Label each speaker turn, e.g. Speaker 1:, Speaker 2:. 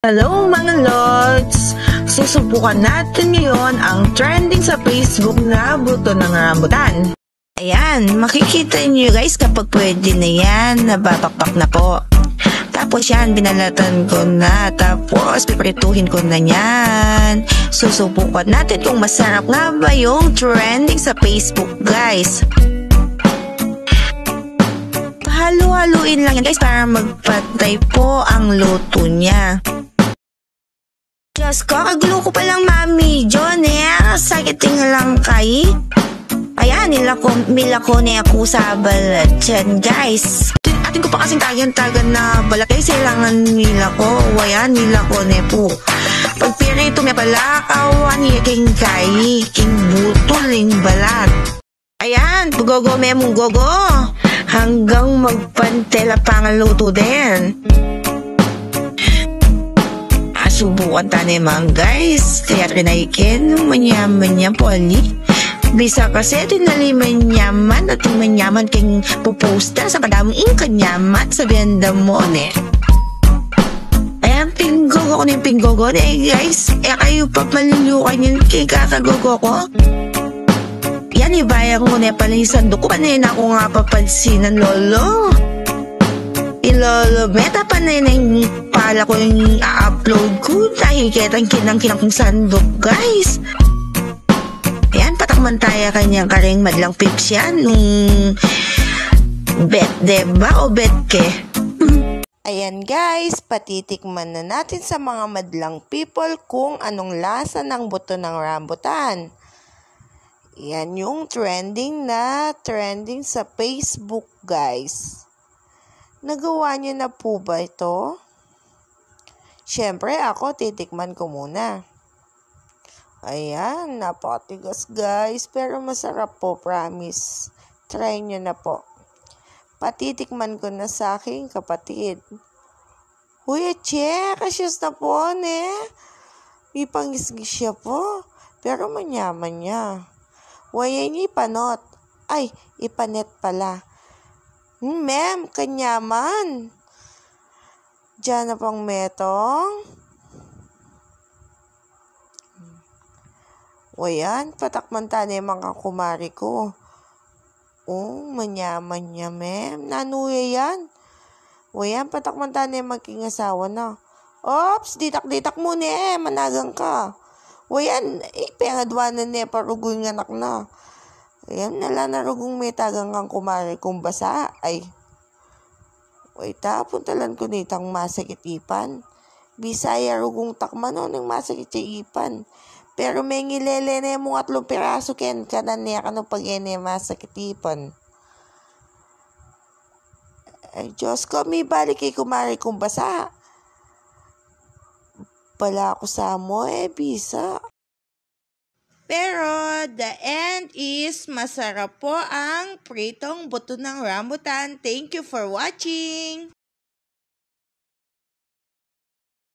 Speaker 1: Hello mga lods! Susubukan natin ngayon ang trending sa Facebook na buto ng rambutan. Ayan, makikita niyo guys kapag pwede na yan, nababakbak na po. Tapos yan, binalatan ko na, tapos piprituhin ko na yan. Susubukan natin kung masarap nga ba yung trending sa Facebook guys. Halo-haluin lang yan guys para magpatay po ang luto niya. Diyos ko, kagulo ko palang Mami John sakiting lang kay. Ayan, milako na ako sa balat dyan guys. Atin ko pa kasing tagan na balat guys, kailangan nilako. Ayan, nilako na po. Pagpirito may palakawan, king kay, king butol yung balat. Ayan, gogo memong gogo. Hanggang magpantela pang luto din. Subukan tayo naman guys. Kaya trinaikin manyaman po ali. Bisa kasi tinali manyaman at manyaman king puposta sa kadaming kanyaman sa benda mo ne. Ayan, pinggogo ko na yung pinggogo guys. Kayo pa malulukan yung king kakagogo ko. Yan, ibayang mo na pala yung sandok ko. Panayin ako nga papansinan, lolo. Ilolo, meta pa na yung pala ko yung a-upload ko. Dahil kitang kinang kong sandok, guys. Ayan, patakman tayo kanyang karing madlang pips yan. Nung bet, diba? O bet ke? Ayan guys, patitikman na natin sa mga madlang people kung anong lasa ng buto ng rambutan. Yan yung trending sa Facebook guys. Nagawa niyo na po ba ito? Siyempre ako titikman ko muna. Ayan, napakatigas guys, pero masarap po, promise. Try niyo na po. Patitikman ko na sa aking kapatid. Uy, kasyos na po, ne? May pangisgis siya po, pero manyaman niya. Wayan niya ipanot. Ay, ipanet pala. Ma'am, kanyaman. Diyan na pang metong. Wayan, patakman tayo yung mga kumari ko. Oh, manyaman niya, ma'am. Nanuya yan. Wayan, patakman tayo yung magkingasawa na. Ops, ditak-ditak mo ne, managang ka. Wayan, pengadwanan ne, parugong anak na. Ayan, nalanarugong may tagang kang kumari kong basa. Ay, wait puntalan ko nitang masakit ipan. Bisaya rugong takman no, ng masakit ipan. Pero may ngilele na yung mga 3 piraso ken kanan niya ka no pag masakit ipan. Ay, Diyos ko, may balik kay kumari kong basa. Pala ako sa mo bisa. Pero the end is masarap po ang pritong buto ng rambutan. Thank you for watching!